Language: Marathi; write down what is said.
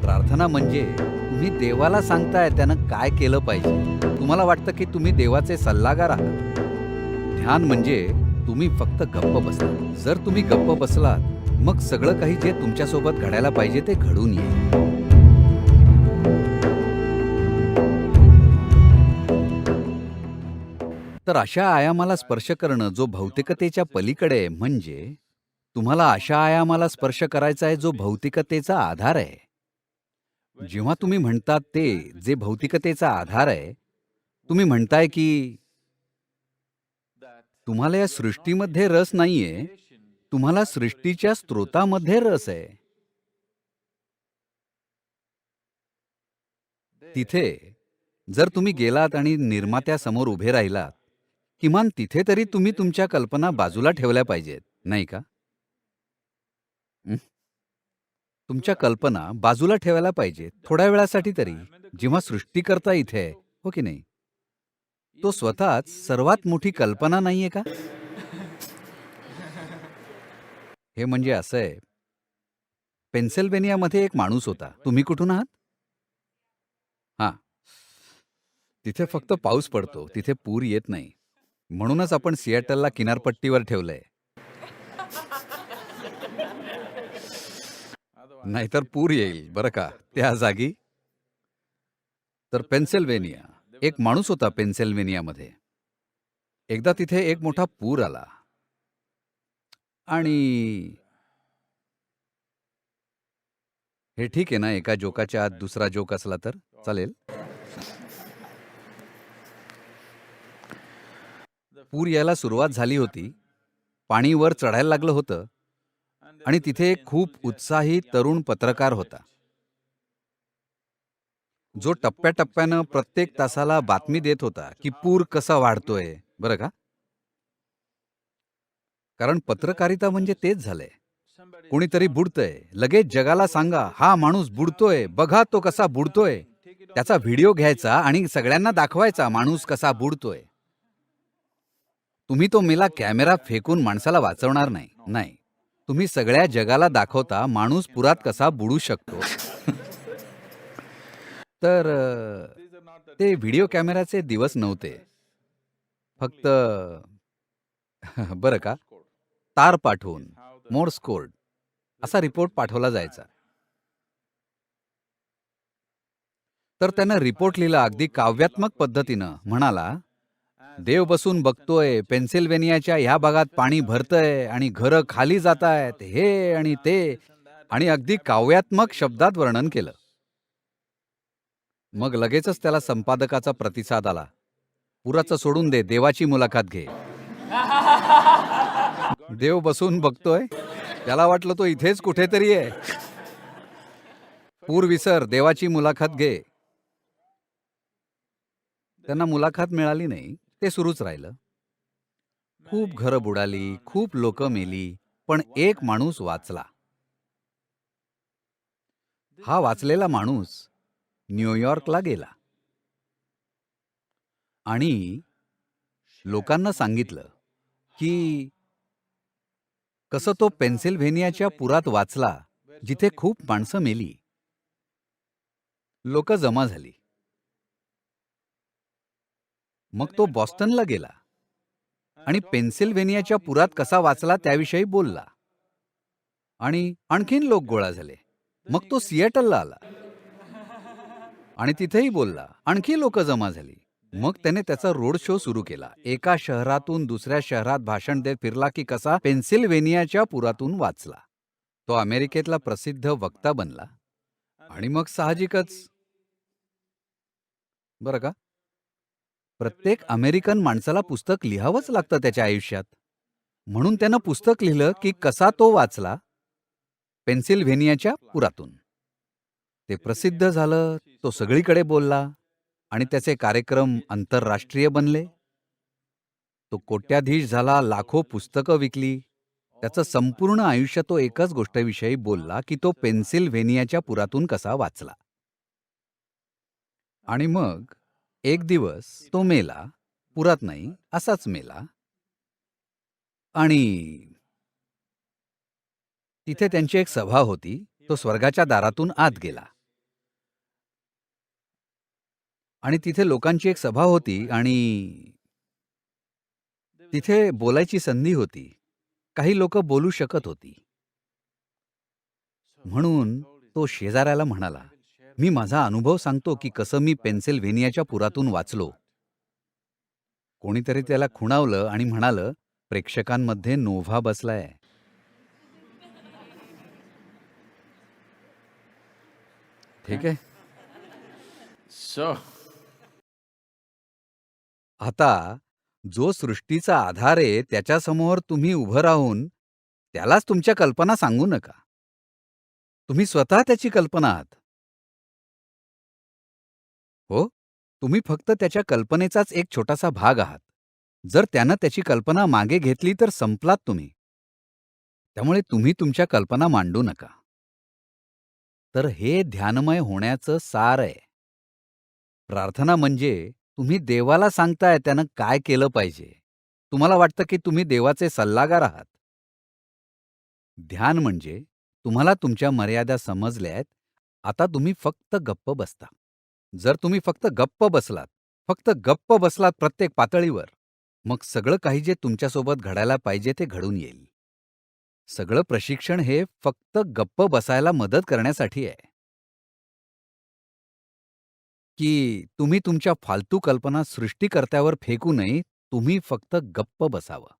प्रार्थना म्हणजे तुम्ही देवाला सांगताय त्यानं काय केलं पाहिजे. तुम्हाला वाटतं की तुम्ही देवाचे सल्लागार आहात. ध्यान म्हणजे तुम्ही फक्त गप्प बसला. जर तुम्ही गप्प बसलात, मग सगळं काही जे तुमच्यासोबत घडायला पाहिजे ते घडून येईल. तर अशा आयामाला स्पर्श करणं जो भौतिकतेच्या पलीकडे आहे, म्हणजे तुम्हाला अशा आयामाला स्पर्श करायचा आहे जो भौतिकतेचा आधार आहे. जेव्हा तुम्ही म्हणतात ते जे भौतिकतेचा आधार आहे, तुम्ही म्हणताय की तुम्हाला या सृष्टीमध्ये रस नाहीये, तुम्हाला सृष्टीच्या स्रोतामध्ये रस आहे. तिथे जर तुम्ही गेलात आणि निर्मात्यासमोर उभे राहिलात, किमान तिथे तरी तुम्ही तुमच्या कल्पना बाजूला ठेवल्या पाहिजेत, नाही का? हं? तुमच्या कल्पना बाजूला ठेवायला पाहिजेत, थोड्या वेळासाठी तरी. जेव्हा सृष्टीकर्ता इथे आहे, हो की नाही? तो स्वतःच सर्वात मोठी कल्पना नाहीये का? हे म्हणजे असं आहे, पेन्सिल्व्हेनियामध्ये एक माणूस होता. तुम्ही कुठून आहात? हां. तिथे फक्त पाऊस पडतो, तिथे पूर येत नाही. म्हणूनच आपण सिएटलला किनारपट्टीवर ठेवलंय. नाहीतर पूर येईल बरं का त्या जागी. तर पेन्सिल्व्हेनिया, एक माणूस होता पेन्सिल्व्हेनियामध्ये. एकदा तिथे एक मोठा पूर आला आणि हे ठीक आहे ना, एका जोकाच्या आत दुसरा जोक असला तर चालेल? पूर यायला सुरुवात झाली होती. पाणी वर चढायला लागलं होतं आणि तिथे एक खूप उत्साही तरुण पत्रकार होता, जो टप्प्याटप्प्यानं प्रत्येक तासाला बातमी देत होता, की पूर कसा वाढतोय, बरं का? कारण पत्रकारिता म्हणजे तेच झालंय. कोणीतरी बुडतंय, लगेच जगाला सांगा, हा माणूस बुडतोय, बघा तो कसा बुडतोय. त्याचा व्हिडिओ घ्यायचा आणि सगळ्यांना दाखवायचा माणूस कसा बुडतोय. तुम्ही तो मेला कॅमेरा फेकून माणसाला वाचवणार नाही. नाही. तुम्ही सगळ्या जगाला दाखवता माणूस पुरात कसा बुडू शकतो. तर ते व्हिडिओ कॅमेराचे दिवस नव्हते. फक्त बरं का, तार पाठवून, मोर्स कोड असा रिपोर्ट पाठवला जायचा. तर त्यानं रिपोर्ट लिहिला अगदी काव्यात्मक पद्धतीनं. म्हणाला, देव बसून बघतोय, पेन्सिल्व्हेनियाच्या ह्या भागात पाणी भरतंय आणि घरं खाली जातायत, हे आणि ते, आणि अगदी काव्यात्मक शब्दात वर्णन केलं. मग लगेचच त्याला संपादकाचा प्रतिसाद आला. पुराचं सोडून दे, देवाची मुलाखत घे. देव बसून बघतोय, त्याला वाटलं तो इथेच कुठेतरी आहे. पूर विसर, देवाची मुलाखत घे. त्यांना मुलाखत मिळाली नाही, ते सुरूच राहिलं. खूप घरं बुडाली, खूप लोकं मेली, पण एक माणूस वाचला. हा वाचलेला माणूस न्यूयॉर्कला गेला आणि लोकांना सांगितलं, की कसं तो पेन्सिल्व्हेनियाच्या पुरात वाचला, जिथे खूप माणसं मेली. लोकं जमा झाली. मग तो बॉस्टनला गेला आणि पेन्सिल्व्हेनियाच्या पुरात कसा वाचला त्याविषयी बोलला. आणि आणखीन लोक गोळा झाले. मग तो सिएटलला आला आणि तिथेही बोलला. आणखी लोक जमा झाली. मग त्याने त्याचा रोड शो सुरू केला. एका शहरातून दुसऱ्या शहरात भाषण देत फिरला की कसा पेन्सिल्व्हेनियाच्या पुरातून वाचला. तो अमेरिकेतला प्रसिद्ध वक्ता बनला आणि मग साहजिकच, बरं का, प्रत्येक अमेरिकन माणसाला पुस्तक लिहावंच लागतं त्याच्या आयुष्यात. म्हणून त्यानं पुस्तक लिहिलं की कसा तो वाचला पेन्सिल्व्हेनियाच्या पुरातून. ते प्रसिद्ध झालं, तो सगळीकडे बोलला आणि त्याचे कार्यक्रम आंतरराष्ट्रीय बनले. तो कोट्याधीश झाला, लाखो पुस्तकं विकली. त्याचं संपूर्ण आयुष्य तो एकच गोष्टीविषयी बोलला की तो पेन्सिल्व्हेनियाच्या पुरातून कसा वाचला. आणि मग एक दिवस तो मेला, पुरात नाही, असाच मेला. आणि तिथे त्यांची एक सभा होती. तो स्वर्गाच्या दारातून आत गेला. आणि तिथे लोकांची एक सभा होती आणि तिथे बोलायची संधी होती. काही लोकं बोलू शकत होती. म्हणून तो शेजाऱ्याला म्हणाला, "मी माझा अनुभव सांगतो की कसं मी पेन्सिल्व्हेनियाच्या पुरातून वाचलो." कोणीतरी त्याला खुणावलं आणि म्हणालं, "प्रेक्षकांमध्ये नोव्हा बसलाय." ठीक आहे. So, आता जो सृष्टीचा आधार आहे त्याच्यासमोर तुम्ही उभं राहून त्यालाच तुमच्या कल्पना सांगू नका. तुम्ही स्वतः त्याची कल्पना आहात. हो, तुम्ही फक्त त्याच्या कल्पनेचाच एक छोटासा भाग आहात. जर त्यानं त्याची कल्पना मागे घेतली तर संपलात तुम्ही. त्यामुळे तुम्ही तुमच्या कल्पना मांडू नका. तर हे ध्यानमय होण्याचं सार आहे. प्रार्थना म्हणजे तुम्ही देवाला सांगताय त्यानं काय केलं पाहिजे. तुम्हाला वाटतं की तुम्ही देवाचे सल्लागार आहात. ध्यान म्हणजे तुम्हाला तुमच्या मर्यादा समजल्यात, आता तुम्ही फक्त गप्प बसता. जर तुम्ही फक्त गप्प बसलात प्रत्येक पातळीवर, मग सगळं काही जे तुमच्यासोबत घडायला पाहिजे ते घडून येईल. सगळं प्रशिक्षण हे फक्त गप्प बसायला मदत करण्यासाठी आहे, की तुम्ही तुमच्या फालतू कल्पना सृष्टीकर्त्यावर फेकू नये, तुम्ही फक्त गप्प बसावं.